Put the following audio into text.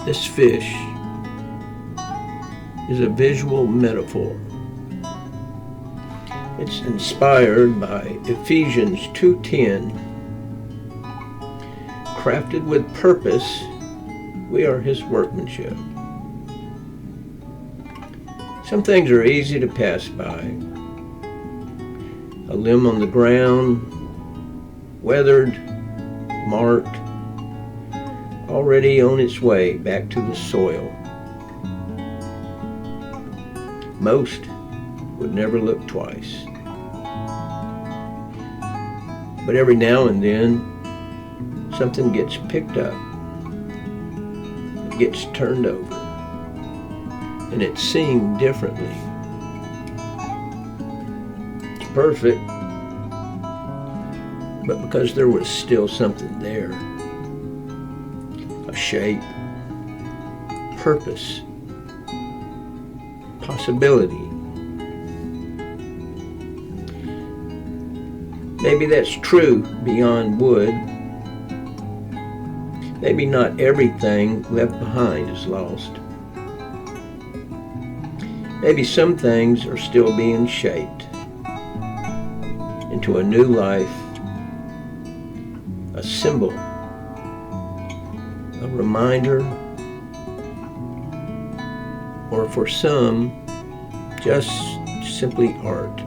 This fish is a visual metaphor. It's inspired by Ephesians 2:10. Crafted with purpose, we are His workmanship. Some things are easy to pass by. A limb on the ground, weathered, marked, already on its way back to the soil. Most would never look twice. But every now and then, something gets picked up. It gets turned over. And it's seen differently. It's perfect. But because there was still something there, a shape, purpose, possibility. Maybe that's true beyond wood. Maybe not everything left behind is lost. Maybe some things are still being shaped into a new life, a symbol, a reminder, or for some, just simply art.